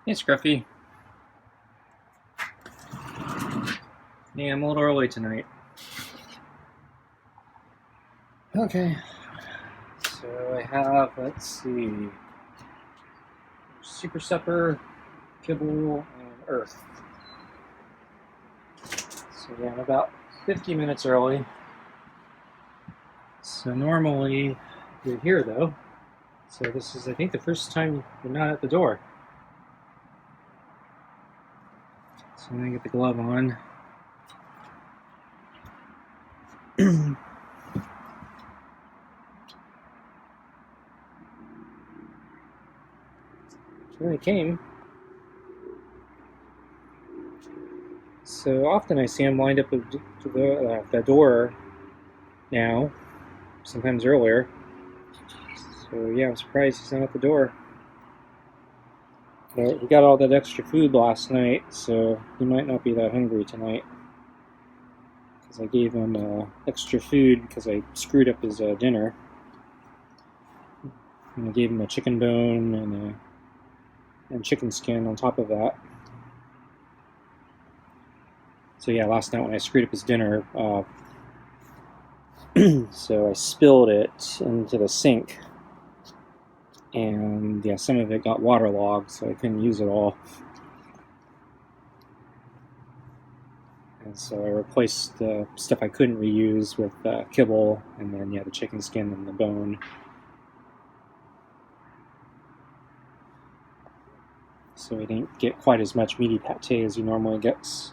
Hey, Scruffy. Yeah, I'm a little early tonight. Okay. So I have, let's see, Super Supper, Kibble, and Earth. So yeah, I'm about 50 minutes early. So normally you're here though. So this is, I think, the first time you're not at the door. So I'm gonna get the glove on. Here I came. So often I see him lined up at the door now, sometimes earlier. So yeah, I'm surprised he's not at the door. But he got all that extra food last night, so he might not be that hungry tonight. Because I gave him extra food because I screwed up his dinner. And I gave him a chicken bone and chicken skin on top of that. So yeah, last night when I screwed up his dinner, so I spilled it into the sink. And yeah, some of it got waterlogged, so I couldn't use it all. And so I replaced the stuff I couldn't reuse with kibble, and then yeah, the chicken skin and the bone. So he didn't get quite as much meaty pate as he normally gets.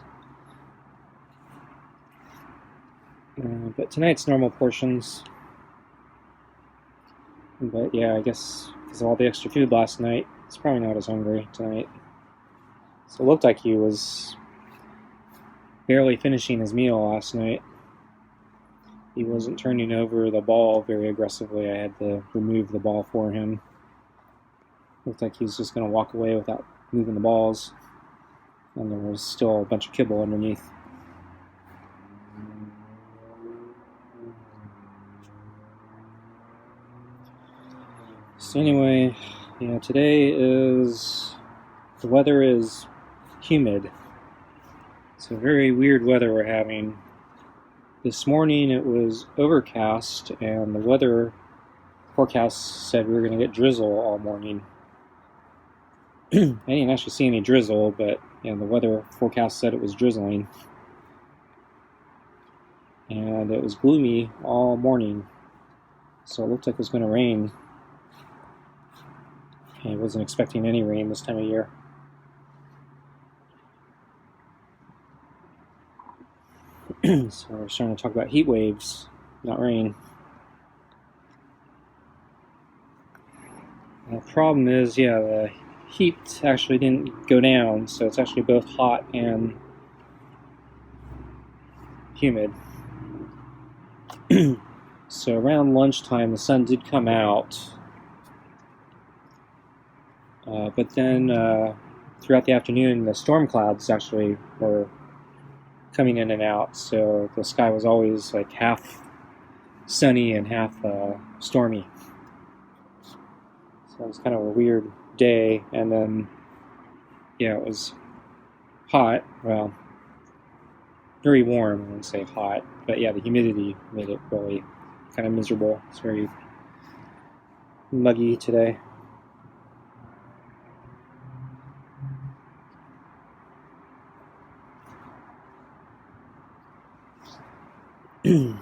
But tonight's normal portions. But yeah, I guess because of all the extra food last night, he's probably not as hungry tonight. So it looked like he was barely finishing his meal last night. He wasn't turning over the ball very aggressively. I had to remove the ball for him. Looked like he was just going to walk away without moving the balls. And there was still a bunch of kibble underneath. So anyway, yeah, today the weather is humid. It's a very weird weather we're having. This morning it was overcast, and the weather forecast said we were going to get drizzle all morning. I didn't actually see any drizzle, but the weather forecast said it was drizzling. And it was gloomy all morning, so it looked like it was going to rain. I wasn't expecting any rain this time of year. So we're starting to talk about heat waves, not rain. The problem is, yeah, the heat actually didn't go down, so it's actually both hot and humid. So around lunchtime, the sun did come out, but then throughout the afternoon, the storm clouds actually were coming in and out, so the sky was always like half sunny and half stormy. So it was kind of a weird day, and then yeah, it was hot. Well, very warm. I wouldn't say hot, but yeah, the humidity made it really kind of miserable. It's very muggy today.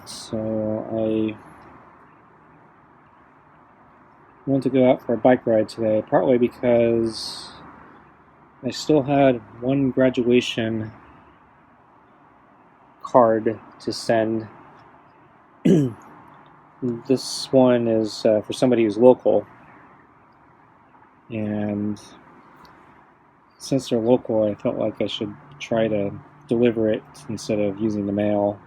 So I went to go out for a bike ride today, partly because I still had one graduation card to send. This one is for somebody who's local, and since they're local, I felt like I should try to deliver it instead of using the mail.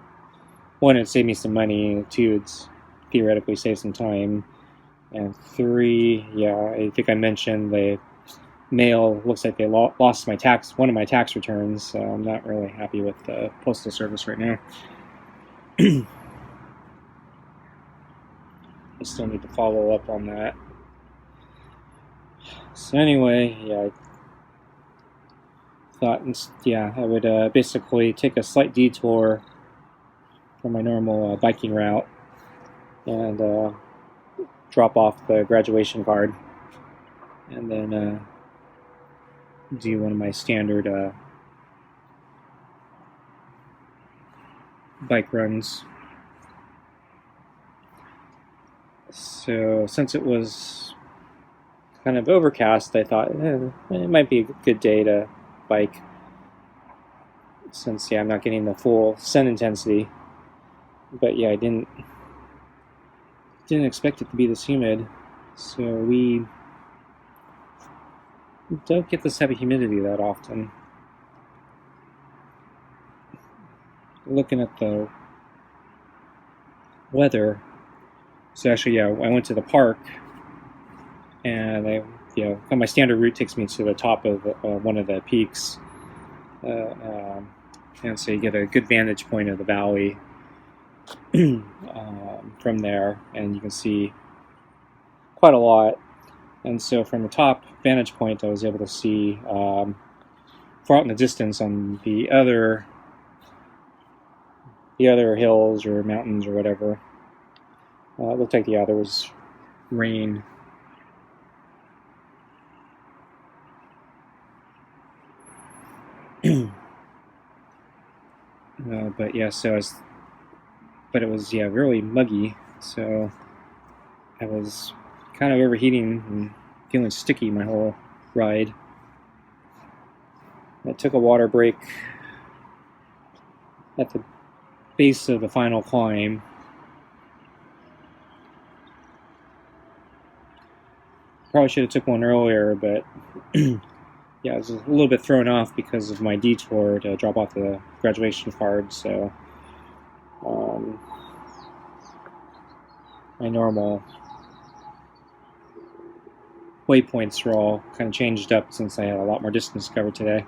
One, it'd save me some money. Two, it's theoretically save some time. And three, yeah, I think I mentioned the mail looks like they lost one of my tax returns, so I'm not really happy with the postal service right now. I still need to follow up on that. So anyway, yeah, I thought, yeah, I would basically take a slight detour from my normal biking route and drop off the graduation card, and then do one of my standard bike runs. So since it was kind of overcast, I thought it might be a good day to bike, since I'm not getting the full sun intensity. But yeah, I didn't expect it to be this humid, so we don't get this heavy humidity that often. Looking at the weather, so actually, yeah, I went to the park, and my standard route takes me to the top of one of the peaks, and so you get a good vantage point of the valley from there, and you can see quite a lot. And so from the top vantage point, I was able to see far out in the distance on the other hills or mountains or whatever. It looked like, yeah, there was rain. But yeah, but it was, yeah, really muggy, so I was kind of overheating and feeling sticky my whole ride. I took a water break at the base of the final climb. Probably should have took one earlier, but yeah, I was a little bit thrown off because of my detour to drop off the graduation card, so my normal waypoints were all kind of changed up since I had a lot more distance to cover today.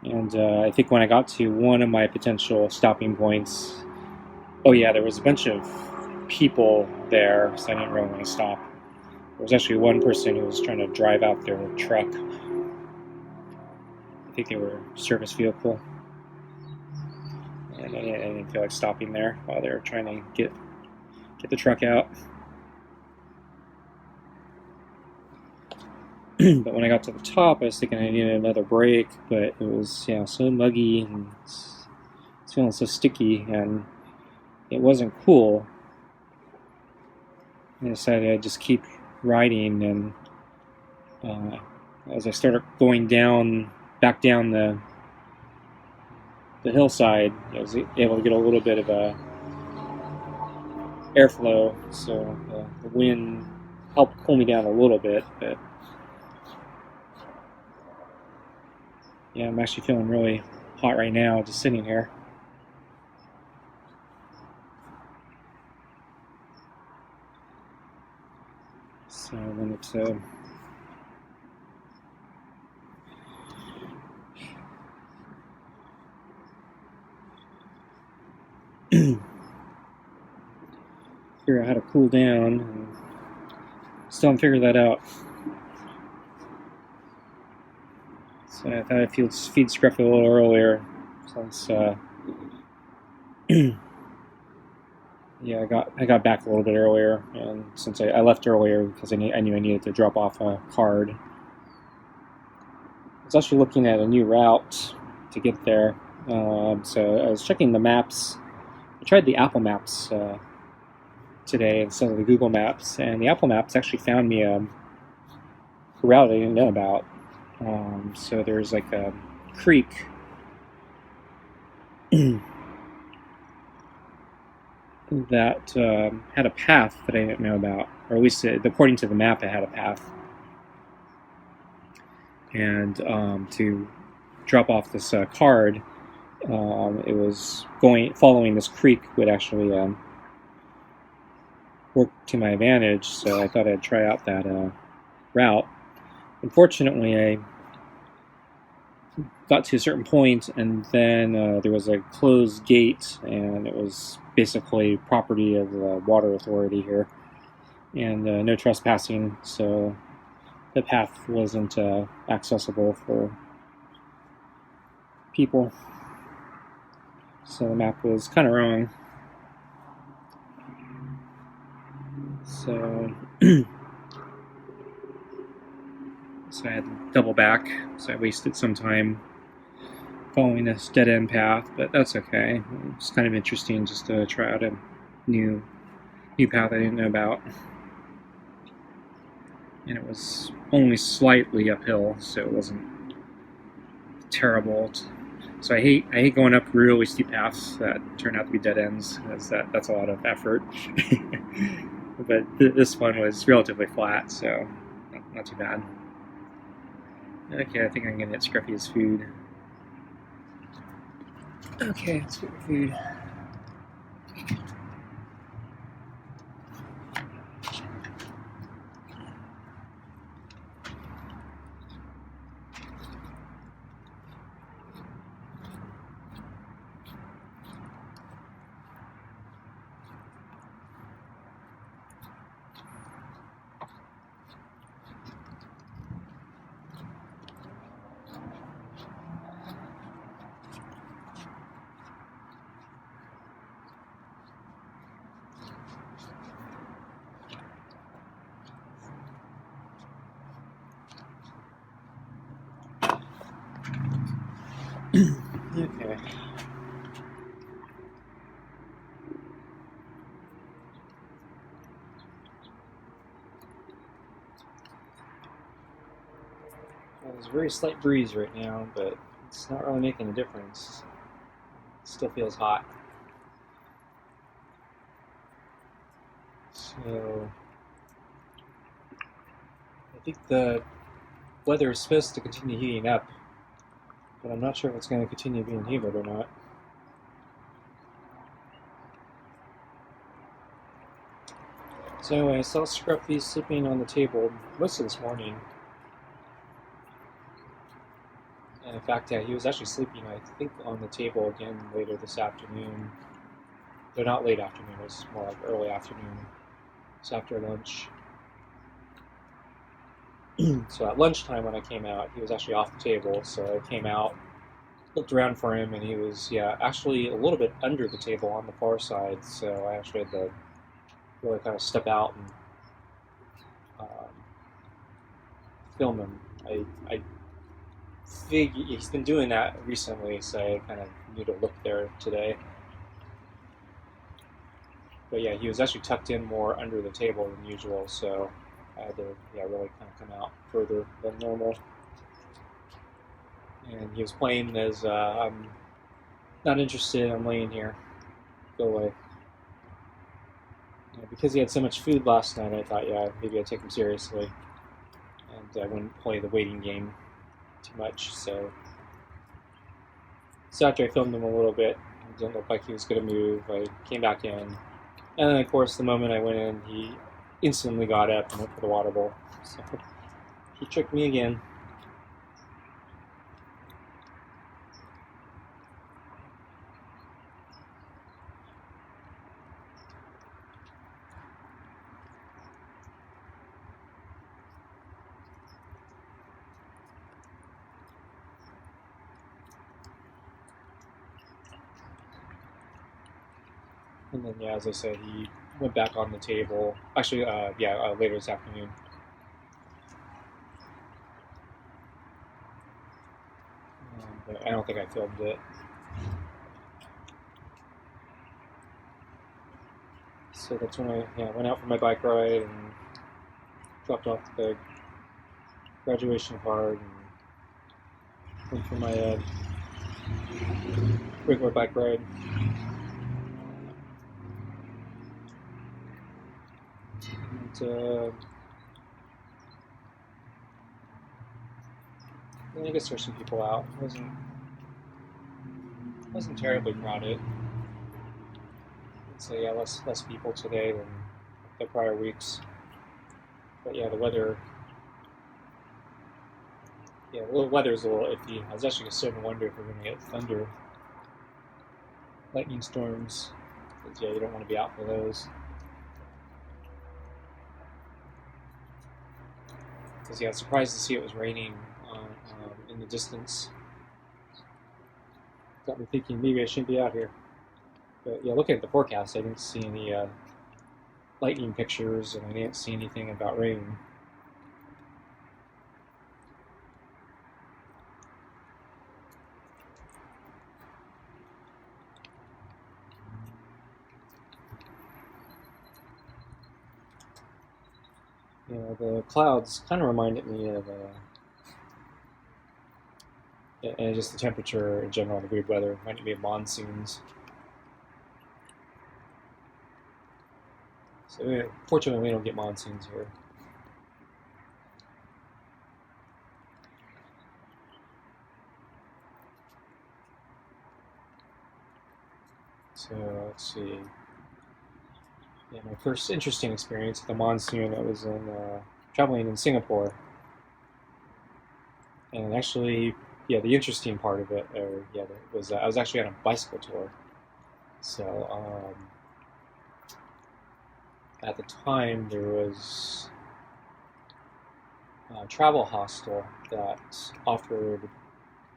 And I think when I got to one of my potential stopping points, oh yeah, there was a bunch of people there, so I didn't really want to stop. There was actually one person who was trying to drive out their truck. I think they were a service vehicle, and I didn't feel like stopping there while they were trying to get the truck out. But when I got to the top, I was thinking I needed another break, but it was, yeah, so muggy and it's feeling so sticky, and it wasn't cool. I decided I'd just keep riding, and as I started going back down the hillside, I was able to get a little bit of a airflow, so the wind helped cool me down a little bit, but yeah, I'm actually feeling really hot right now just sitting here. So when it's figure out how to cool down, and still haven't figured that out. So I thought I'd feed Scruffy a little earlier, since yeah, I got back a little bit earlier, and since I left earlier because I knew I needed to drop off a card. I was actually looking at a new route to get there, so I was checking the maps. I tried the Apple Maps today instead of the Google Maps, and the Apple Maps actually found me a route I didn't know about. So there's like a creek that had a path that I didn't know about, or at least according to the map, it had a path. And to drop off this card, it was following this creek would actually work to my advantage. So I thought I'd try out that route. Unfortunately, I got to a certain point, and then there was a closed gate, and it was basically property of the water authority here, and no trespassing, so the path wasn't accessible for people. So the map was kind of wrong. So, so I had to double back. So I wasted some time following this dead-end path, but that's okay. It's kind of interesting just to try out a new path I didn't know about. And it was only slightly uphill, so it wasn't terrible. So I hate going up really steep paths that turn out to be dead ends, because that's a lot of effort. But this one was relatively flat, so not too bad. Okay, I think I'm gonna get Scruffy's food. Okay, let's get your food. Okay. Well, there's a very slight breeze right now, but it's not really making a difference. It still feels hot. So I think the weather is supposed to continue heating up, but I'm not sure if it's going to continue being humid or not. So anyway, I saw Scruffy sleeping on the table most of this morning. And in fact, yeah, he was actually sleeping, I think, on the table again later this afternoon. They're not late afternoon, it was more like early afternoon. It's after lunch. So at lunchtime when I came out, he was actually off the table. So I came out, looked around for him, and he was, yeah, actually a little bit under the table on the far side. So I actually had to really kind of step out and film him. I think he's been doing that recently, so I kind of need to look there today. But yeah, he was actually tucked in more under the table than usual, so I had to really kind of come out further than normal. And he was playing as I'm not interested, I'm laying here. Go away. Because he had so much food last night, I thought, yeah, maybe I'd take him seriously. And I wouldn't play the waiting game too much, so after I filmed him a little bit, it didn't look like he was going to move. I came back in, and then of course the moment I went in, he instantly got up and went for the water bowl. So he tricked me again. And then, yeah, as I said, he went back on the table. Actually, later this afternoon. But I don't think I filmed it. So that's when I went out for my bike ride and dropped off the graduation card and went for my regular bike ride. And I guess there's some people out. It wasn't terribly crowded. I'd say less people today than the prior weeks. But yeah, the weather. Yeah, the weather's a little iffy. I was actually starting to wonder if we're going to get thunder, lightning storms. Because yeah, you don't want to be out for those. Because yeah, I was surprised to see it was raining in the distance. got me thinking maybe I shouldn't be out here. But yeah, looking at the forecast, I didn't see any lightning pictures, and I didn't see anything about rain. You know, the clouds kind of reminded me of, and just the temperature in general, the weird weather reminded me of monsoons. So fortunately, we don't get monsoons here. So let's see. Yeah, my first interesting experience with the monsoon, I was in traveling in Singapore, and actually, yeah, the interesting part of it, or yeah, was I was actually on a bicycle tour. So at the time, there was a travel hostel that offered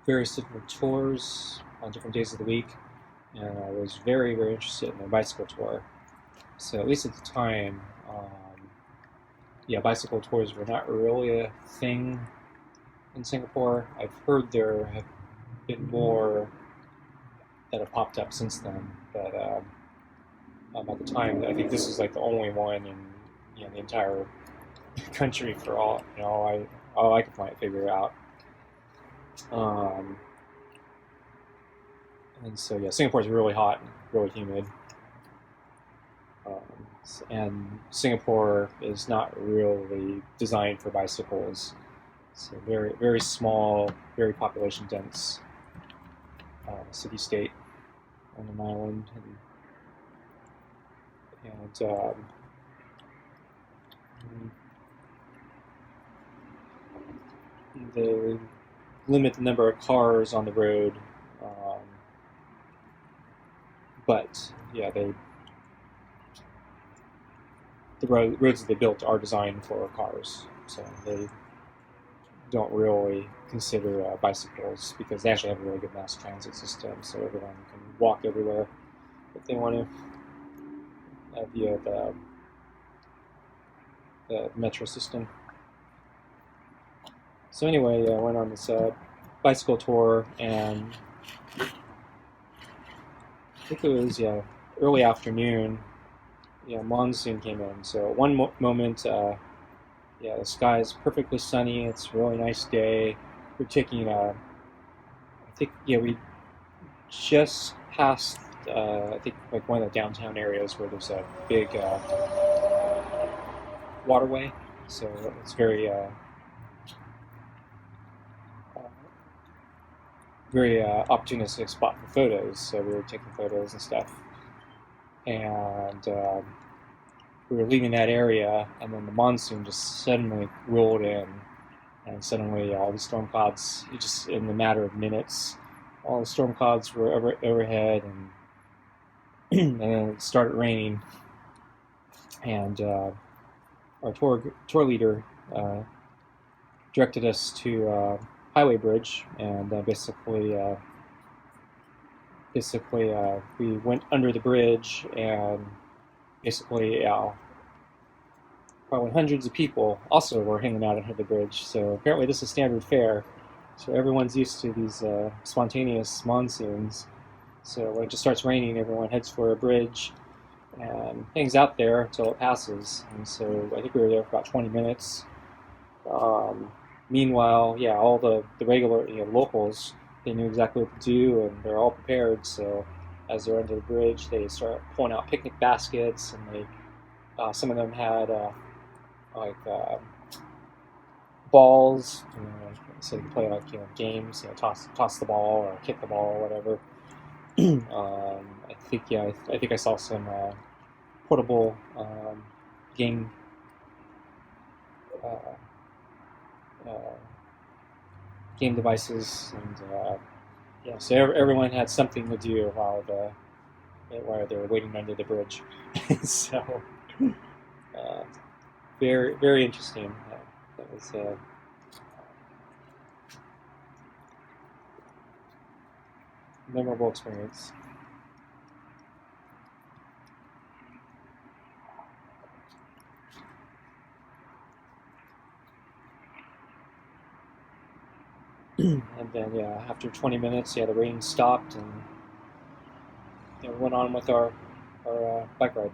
various different tours on different days of the week, and I was very, very interested in a bicycle tour. So at least at the time, yeah, bicycle tours were not really a thing in Singapore. I've heard there have been more that have popped up since then, but at the time, I think this is like the only one in the entire country for all I could figure out. Um, and so yeah, Singapore is really hot, and really humid. And Singapore is not really designed for bicycles. It's a very, very small, very population dense city-state on an island, and they limit the number of cars on the road, but yeah, the roads that they built are designed for cars, so they don't really consider bicycles because they actually have a really good mass transit system, so everyone can walk everywhere if they want to via the metro system. So anyway, I went on this bicycle tour, and I think it was early afternoon. Monsoon came in. So at one moment, the sky is perfectly sunny. It's a really nice day. We're taking, I think, we just passed, I think, like one of the downtown areas where there's a big waterway. So it's very opportunistic spot for photos. So we were taking photos and stuff, and we were leaving that area, and then the monsoon just suddenly rolled in, and suddenly all the storm clouds, just in the matter of minutes, all the storm clouds were overhead, and and then it started raining, and our tour leader directed us to Highway Bridge, and basically we went under the bridge, and basically probably hundreds of people also were hanging out under the bridge. So apparently this is standard fare. So everyone's used to these spontaneous monsoons. So when it just starts raining, everyone heads for a bridge and hangs out there until it passes. And so I think we were there for about 20 minutes. Meanwhile, all the regular locals, they knew exactly what to do, and they're all prepared. So as they're under the bridge, they start pulling out picnic baskets, and they some of them had balls, so you can play games, toss the ball or kick the ball or whatever. I think I saw some portable game game devices, and so everyone had something to do while they were waiting under the bridge. So very, very interesting. That was memorable experience. And then, yeah, after 20 minutes, yeah, the rain stopped, and we went on with our bike ride.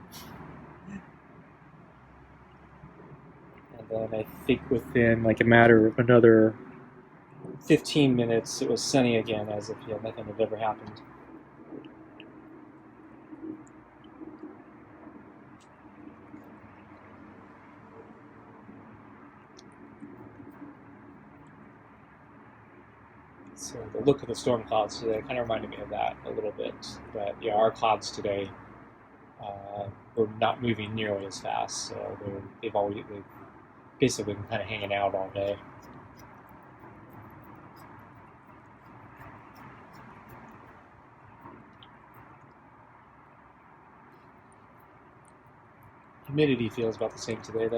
And then I think within like a matter of another 15 minutes, it was sunny again, as if nothing had ever happened. So the look of the storm clouds today kind of reminded me of that a little bit. But yeah, our clouds today were not moving nearly as fast, so they've basically been kind of hanging out all day. Humidity feels about the same today,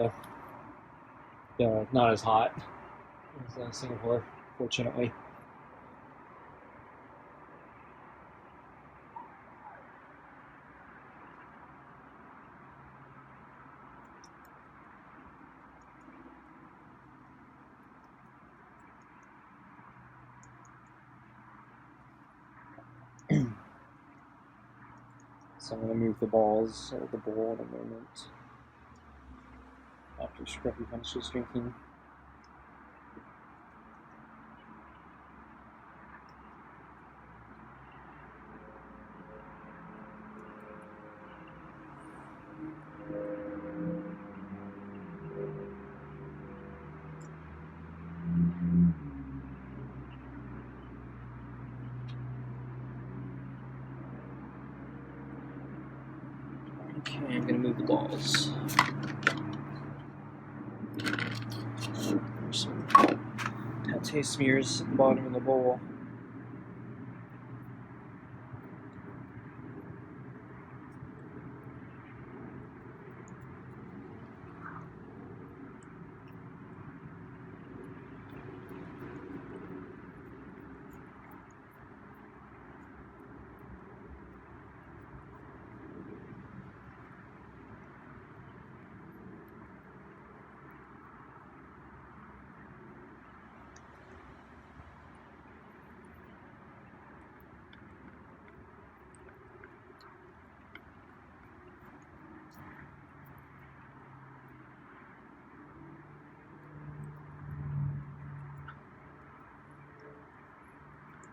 though. Not as hot as Singapore, fortunately. So I'm going to move the balls out of the bowl in a moment after Scruffy finishes drinking. Okay, I'm going to move the balls. There's some pate smears at the bottom of the bowl.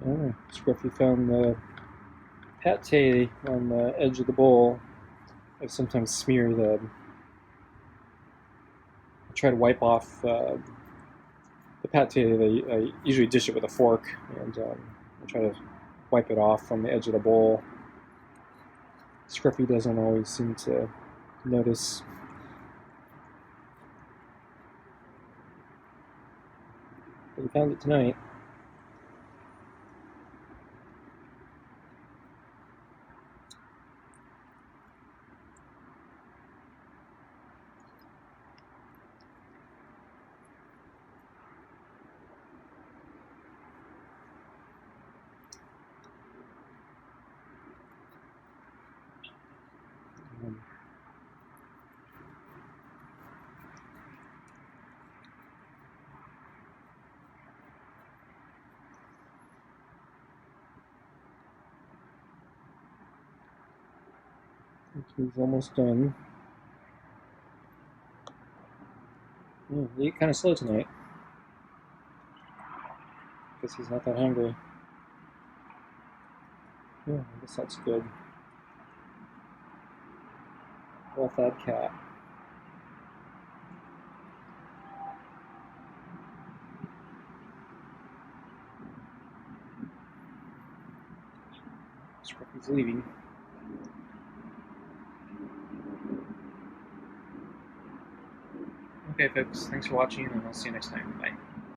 Oh, Scruffy found the pate on the edge of the bowl. I sometimes smear I try to wipe off the pate. I usually dish it with a fork, and I try to wipe it off from the edge of the bowl. Scruffy doesn't always seem to notice. But he found it tonight. He's almost done. He ate kind of slow tonight. Guess he's not that hungry. Yeah, I guess that's good. Well-fed cat. Scruffy's leaving. Okay, folks, thanks for watching, and I'll see you next time. Bye.